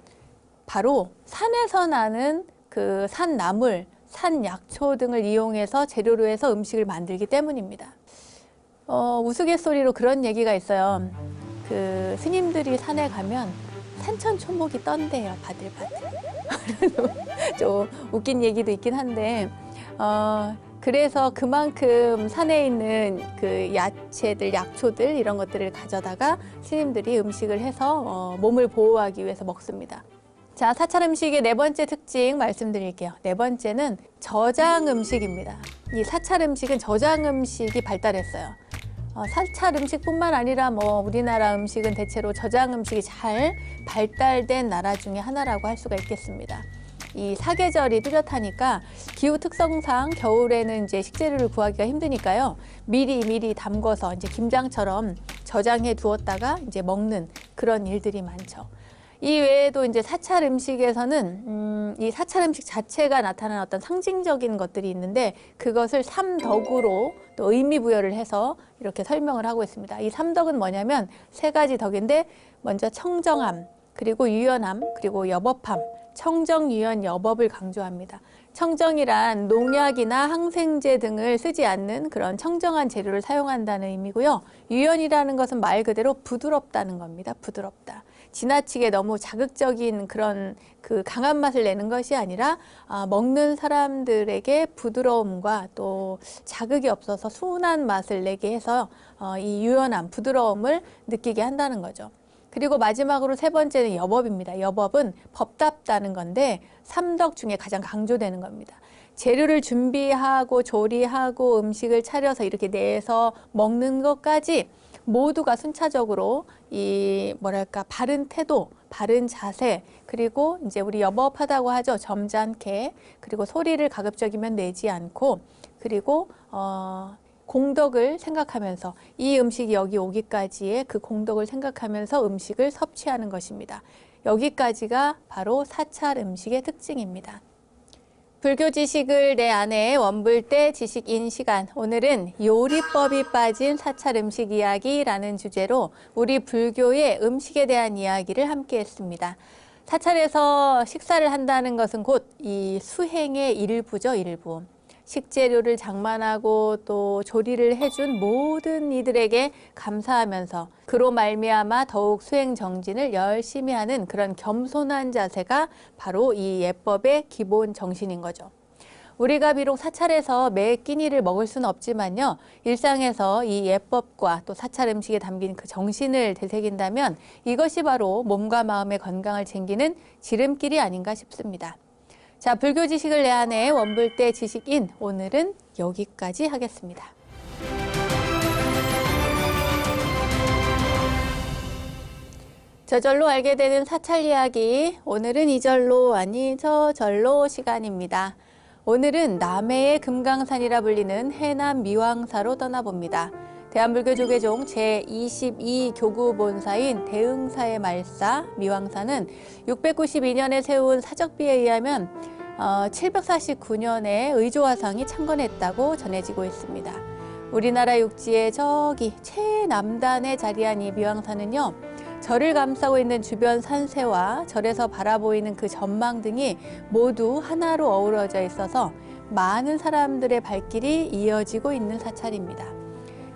바로 산에서 나는 그 산나물, 산약초 등을 이용해서 재료로 해서 음식을 만들기 때문입니다. 우스갯소리로 그런 얘기가 있어요. 그 스님들이 산에 가면 산천초목이 떤대요, 바들바들. 좀 웃긴 얘기도 있긴 한데, 그래서 그만큼 산에 있는 그 야채들, 약초들 이런 것들을 가져다가 스님들이 음식을 해서 몸을 보호하기 위해서 먹습니다. 자, 사찰 음식의 네 번째 특징 말씀드릴게요. 네 번째는 저장 음식입니다. 이 사찰 음식은 저장 음식이 발달했어요. 사찰 음식뿐만 아니라 뭐 우리나라 음식은 대체로 저장 음식이 잘 발달된 나라 중에 하나라고 할 수가 있겠습니다. 이 사계절이 뚜렷하니까 기후 특성상 겨울에는 이제 식재료를 구하기가 힘드니까요. 미리 담궈서 이제 김장처럼 저장해 두었다가 이제 먹는 그런 일들이 많죠. 이 외에도 이제 사찰 음식에서는 이 사찰 음식 자체가 나타나는 어떤 상징적인 것들이 있는데 그것을 삼덕으로 또 의미 부여를 해서 이렇게 설명을 하고 있습니다. 이 삼덕은 뭐냐면 세 가지 덕인데 먼저 청정함, 그리고 유연함, 그리고 여법함, 청정, 유연, 여법을 강조합니다. 청정이란 농약이나 항생제 등을 쓰지 않는 그런 청정한 재료를 사용한다는 의미고요. 유연이라는 것은 말 그대로 부드럽다는 겁니다. 부드럽다. 지나치게 너무 자극적인 그런 그 강한 맛을 내는 것이 아니라 먹는 사람들에게 부드러움과 또 자극이 없어서 순한 맛을 내게 해서 이 유연함, 부드러움을 느끼게 한다는 거죠. 그리고 마지막으로 세 번째는 여법입니다. 여법은 법답다는 건데 삼덕 중에 가장 강조되는 겁니다. 재료를 준비하고 조리하고 음식을 차려서 이렇게 내서 먹는 것까지 모두가 순차적으로 이 뭐랄까 바른 태도, 바른 자세, 그리고 이제 우리 여법하다고 하죠. 점잖게, 그리고 소리를 가급적이면 내지 않고, 그리고 공덕을 생각하면서 이 음식이 여기 오기까지의 그 공덕을 생각하면서 음식을 섭취하는 것입니다. 여기까지가 바로 사찰 음식의 특징입니다. 불교 지식을 내 안에 원불대 지식인 시간. 오늘은 요리법이 빠진 사찰 음식 이야기라는 주제로 우리 불교의 음식에 대한 이야기를 함께 했습니다. 사찰에서 식사를 한다는 것은 곧 이 수행의 일부죠, 일부. 식재료를 장만하고 또 조리를 해준 모든 이들에게 감사하면서 그로 말미암아 더욱 수행 정진을 열심히 하는 그런 겸손한 자세가 바로 이 예법의 기본 정신인 거죠. 우리가 비록 사찰에서 매 끼니를 먹을 수는 없지만요. 일상에서 이 예법과 또 사찰 음식에 담긴 그 정신을 되새긴다면 이것이 바로 몸과 마음의 건강을 챙기는 지름길이 아닌가 싶습니다. 자, 불교 지식을 내 안에 원불대 지식인, 오늘은 여기까지 하겠습니다. 저절로 알게 되는 사찰 이야기, 오늘은 이절로 아니 저절로 시간입니다. 오늘은 남해의 금강산이라 불리는 해남 미왕사로 떠나봅니다. 대한불교조계종 제22교구 본사인 대흥사의 말사 미왕사는 692년에 세운 사적비에 의하면 749년에 의조화상이 창건했다고 전해지고 있습니다. 우리나라 육지의 저기 최남단에 자리한 이 미왕사는요, 절을 감싸고 있는 주변 산세와 절에서 바라보이는 그 전망 등이 모두 하나로 어우러져 있어서 많은 사람들의 발길이 이어지고 있는 사찰입니다.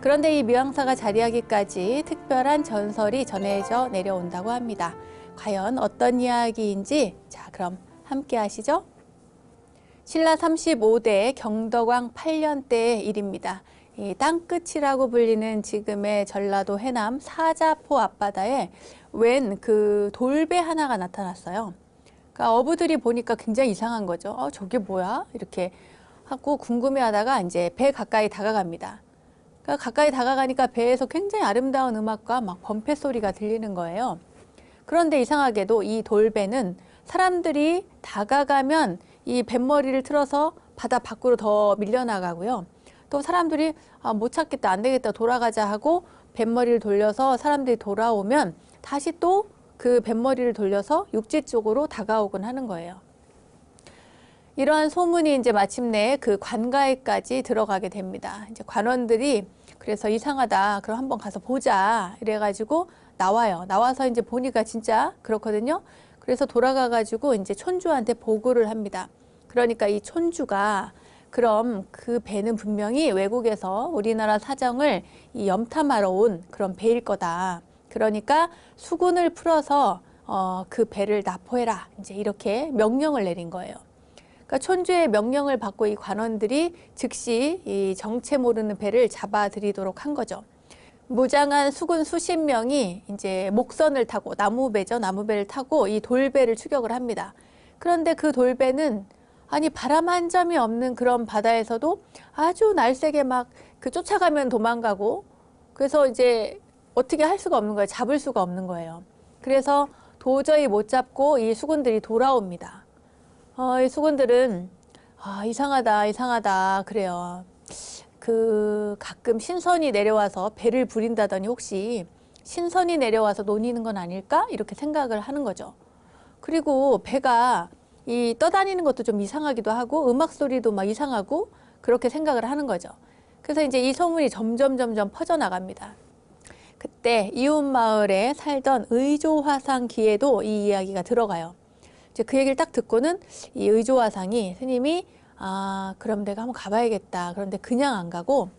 그런데 이 묘향사가 자리하기까지 특별한 전설이 전해져 내려온다고 합니다. 과연 어떤 이야기인지 자 그럼 함께 하시죠. 신라 35대 경덕왕 8년 때의 일입니다. 이 땅끝이라고 불리는 지금의 전라도 해남 사자포 앞바다에 웬 그 돌배 하나가 나타났어요. 그러니까 어부들이 보니까 굉장히 이상한 거죠. 저게 뭐야? 이렇게 하고 궁금해하다가 이제 배 가까이 다가갑니다. 그러니까 가까이 다가가니까 배에서 굉장히 아름다운 음악과 막 범패 소리가 들리는 거예요. 그런데 이상하게도 이 돌배는 사람들이 다가가면 이 뱃머리를 틀어서 바다 밖으로 더 밀려나가고요. 또 사람들이 못 찾겠다, 안 되겠다, 돌아가자 하고 뱃머리를 돌려서 사람들이 돌아오면 다시 또 그 뱃머리를 돌려서 육지 쪽으로 다가오곤 하는 거예요. 이러한 소문이 이제 마침내 그 관가에까지 들어가게 됩니다. 이제 관원들이 그래서 이상하다, 그럼 한번 가서 보자 이래가지고 나와요. 나와서 이제 보니까 진짜 그렇거든요. 그래서 돌아가가지고 이제 촌주한테 보고를 합니다. 그러니까 이 촌주가 그럼 그 배는 분명히 외국에서 우리나라 사정을 이 염탐하러 온 그런 배일 거다. 그러니까 수군을 풀어서 그 배를 납포해라. 이제 이렇게 명령을 내린 거예요. 그러니까 촌주의 명령을 받고 이 관원들이 즉시 이 정체 모르는 배를 잡아들이도록 한 거죠. 무장한 수군 수십 명이 이제 목선을 타고 나무배죠. 나무배를 타고 이 돌배를 추격을 합니다. 그런데 그 돌배는 아니 바람 한 점이 없는 그런 바다에서도 아주 날쌔게 막 그 쫓아가면 도망가고 그래서 이제 어떻게 할 수가 없는 거예요. 잡을 수가 없는 거예요. 그래서 도저히 못 잡고 이 수군들이 돌아옵니다. 이 수군들은 이상하다 이상하다 그래요. 그 가끔 신선이 내려와서 배를 부린다더니 혹시 신선이 내려와서 노니는 건 아닐까? 이렇게 생각을 하는 거죠. 그리고 배가 이 떠다니는 것도 좀 이상하기도 하고 음악 소리도 막 이상하고 그렇게 생각을 하는 거죠. 그래서 이제 이 소문이 점점 퍼져나갑니다. 그때 이웃 마을에 살던 의조화상 귀에도 이 이야기가 들어가요. 이제 그 얘기를 딱 듣고는 이 의조화상이 스님이 그럼 내가 한번 가봐야겠다. 그런데 그냥 안 가고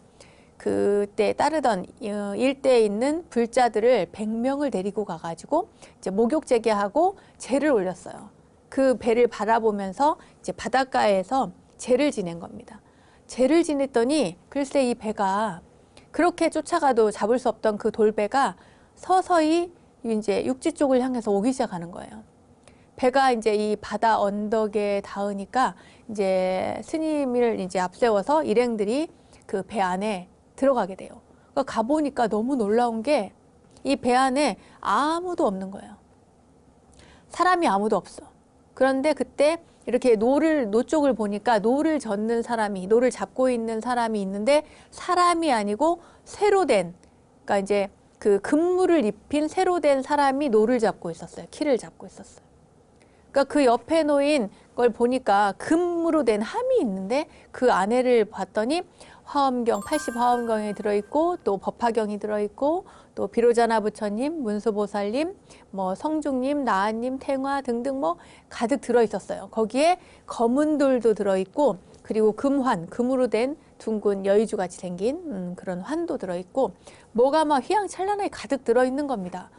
그때 따르던 일대에 있는 불자들을 100명을 데리고 가가지고 이제 목욕 제기하고 제를 올렸어요. 그 배를 바라보면서 이제 바닷가에서 제를 지낸 겁니다. 제를 지냈더니 글쎄 이 배가 그렇게 쫓아가도 잡을 수 없던 그 돌배가 서서히 이제 육지 쪽을 향해서 오기 시작하는 거예요. 배가 이제 이 바다 언덕에 닿으니까 이제 스님을 이제 앞세워서 일행들이 그 배 안에 들어가게 돼요. 그러니까 가보니까 너무 놀라운 게 이 배 안에 아무도 없는 거예요. 사람이 아무도 없어. 그런데 그때 이렇게 노 쪽을 보니까 노를 젓는 사람이, 노를 잡고 있는 사람이 있는데 사람이 아니고 새로 된, 그러니까 이제 그 금무를 입힌 새로 된 사람이 노를 잡고 있었어요. 키를 잡고 있었어요. 그러니까 그 옆에 놓인 걸 보니까 금으로 된 함이 있는데 그 안에를 봤더니 화엄경, 80화엄경이 들어있고 또 법화경이 들어있고 또 비로자나 부처님, 문수보살님, 뭐 성중님, 나한님, 탱화 등등 뭐 가득 들어있었어요. 거기에 검은 돌도 들어있고 그리고 금환, 금으로 된 둥근 여의주같이 생긴 그런 환도 들어있고 뭐가 막 휘황찬란하게 가득 들어있는 겁니다.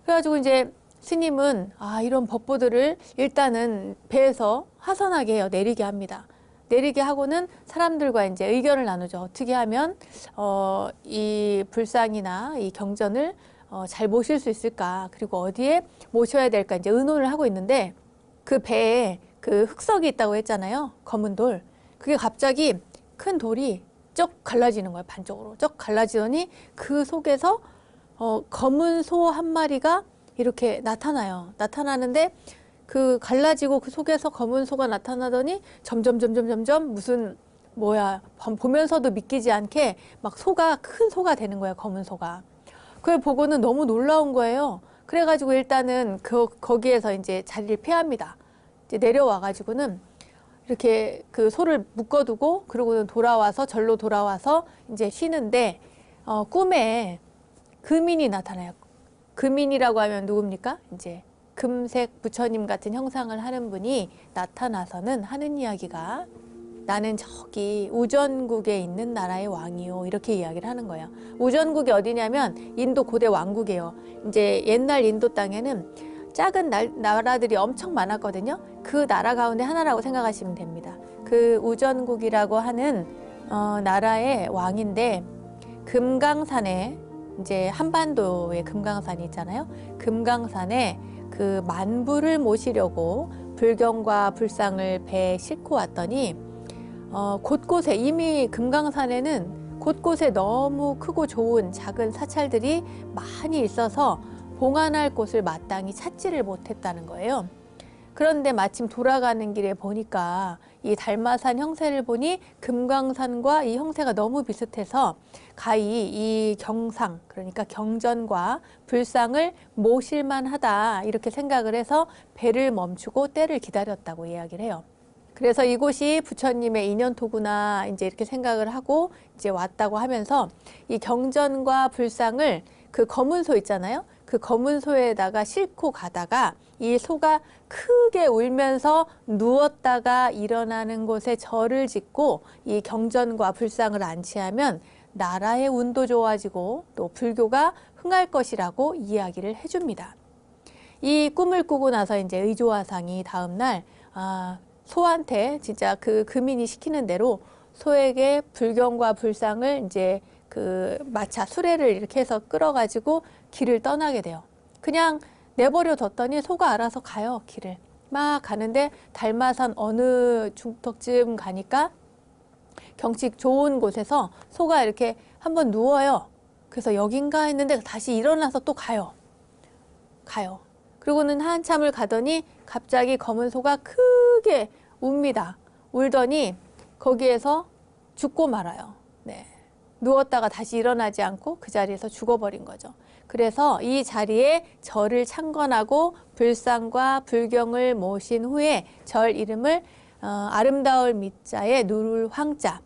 그래가지고 이제 스님은 이런 법보들을 일단은 배에서 하선하게 해요. 내리게 합니다. 내리게 하고는 사람들과 이제 의견을 나누죠. 어떻게 하면 이 불상이나 이 경전을 잘 모실 수 있을까? 그리고 어디에 모셔야 될까? 이제 의논을 하고 있는데 그 배에 그 흑석이 있다고 했잖아요. 검은 돌. 그게 갑자기 큰 돌이 쩍 갈라지는 거예요. 반쪽으로 쩍 갈라지더니 그 속에서 검은 소 한 마리가 이렇게 나타나요. 나타나는데 그 갈라지고 그 속에서 검은 소가 나타나더니 점점 무슨 뭐야 보면서도 믿기지 않게 막 소가 큰 소가 되는 거예요. 검은 소가. 그걸 보고는 너무 놀라운 거예요. 그래가지고 일단은 거기에서 이제 자리를 피합니다. 이제 내려와 가지고는 이렇게 그 소를 묶어두고 그러고는 돌아와서 절로 돌아와서 이제 쉬는데 꿈에 금인이 나타나요. 금인이라고 하면 누굽니까? 이제 금색 부처님 같은 형상을 하는 분이 나타나서는 하는 이야기가 나는 저기 우전국에 있는 나라의 왕이요. 이렇게 이야기를 하는 거예요. 우전국이 어디냐면 인도 고대 왕국이에요. 이제 옛날 인도 땅에는 작은 나라들이 엄청 많았거든요. 그 나라 가운데 하나라고 생각하시면 됩니다. 그 우전국이라고 하는 나라의 왕인데 금강산에 이제 한반도에 금강산이 있잖아요. 금강산에 그 만부를 모시려고 불경과 불상을 배에 싣고 왔더니 곳곳에 이미 금강산에는 곳곳에 너무 크고 좋은 작은 사찰들이 많이 있어서 봉안할 곳을 마땅히 찾지를 못했다는 거예요. 그런데 마침 돌아가는 길에 보니까 이 달마산 형세를 보니 금강산과 이 형세가 너무 비슷해서 가히 이 경상, 그러니까 경전과 불상을 모실만 하다 이렇게 생각을 해서 배를 멈추고 때를 기다렸다고 이야기를 해요. 그래서 이곳이 부처님의 인연토구나 이제 이렇게 생각을 하고 이제 왔다고 하면서 이 경전과 불상을 그 검은 소 있잖아요. 그 검은 소에다가 싣고 가다가 이 소가 크게 울면서 누웠다가 일어나는 곳에 절을 짓고 이 경전과 불상을 안치하면 나라의 운도 좋아지고 또 불교가 흥할 것이라고 이야기를 해줍니다. 이 꿈을 꾸고 나서 이제 의조화상이 다음날 소한테 진짜 그 금인이 시키는 대로 소에게 불경과 불상을 이제 그 마차 수레를 이렇게 해서 끌어가지고 길을 떠나게 돼요. 그냥 내버려 뒀더니 소가 알아서 가요. 길을 막 가는데 달마산 어느 중턱쯤 가니까 경치 좋은 곳에서 소가 이렇게 한번 누워요. 그래서 여긴가 했는데 다시 일어나서 또 가요. 그리고는 한참을 가더니 갑자기 검은 소가 크게 웁니다. 울더니 거기에서 죽고 말아요. 네. 누웠다가 다시 일어나지 않고 그 자리에서 죽어버린 거죠. 그래서 이 자리에 절을 창건하고 불상과 불경을 모신 후에 절 이름을 아름다울 미자에 누를 황자,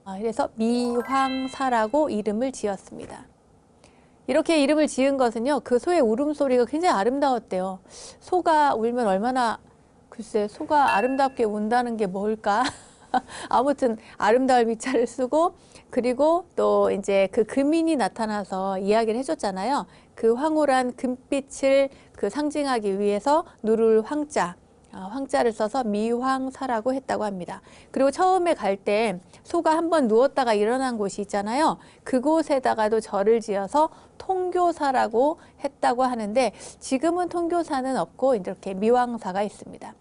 그래서 미황사라고 이름을 지었습니다. 이렇게 이름을 지은 것은요, 그 소의 울음소리가 굉장히 아름다웠대요. 소가 울면 얼마나, 글쎄, 소가 아름답게 운다는 게 뭘까? 아무튼 아름다울 미자를 쓰고, 그리고 또 이제 그 금인이 나타나서 이야기를 해줬잖아요. 그 황홀한 금빛을 그 상징하기 위해서 누를 황자, 황자를 써서 미황사라고 했다고 합니다. 그리고 처음에 갈 때 소가 한번 누웠다가 일어난 곳이 있잖아요. 그곳에다가도 절을 지어서 통교사라고 했다고 하는데 지금은 통교사는 없고 이렇게 미황사가 있습니다.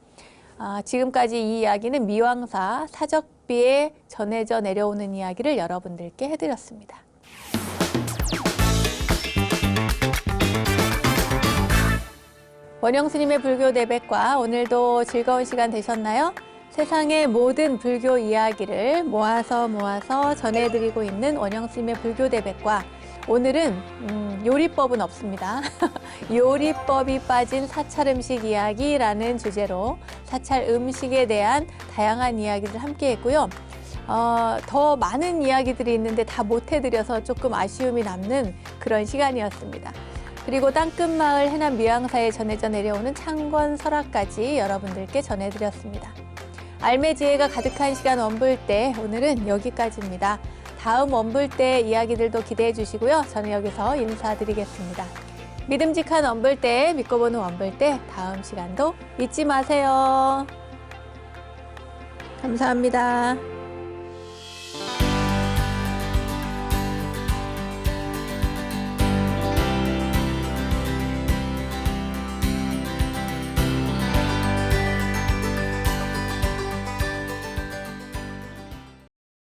지금까지 이 이야기는 미황사 사적비에 전해져 내려오는 이야기를 여러분들께 해드렸습니다. 원영스님의 불교 대백과 오늘도 즐거운 시간 되셨나요? 세상의 모든 불교 이야기를 모아서 전해드리고 있는 원영스님의 불교 대백과 오늘은 요리법은 없습니다. 요리법이 빠진 사찰 음식 이야기라는 주제로 사찰 음식에 대한 다양한 이야기를 함께 했고요. 더 많은 이야기들이 있는데 다 못해드려서 조금 아쉬움이 남는 그런 시간이었습니다. 그리고 땅끝마을 해남 미황사에 전해져 내려오는 창권 설화까지 여러분들께 전해드렸습니다. 알매지혜가 가득한 시간 원불대 오늘은 여기까지입니다. 다음 원불대 이야기들도 기대해 주시고요. 저는 여기서 인사드리겠습니다. 믿음직한 원불대, 믿고 보는 원불대 다음 시간도 잊지 마세요. 감사합니다.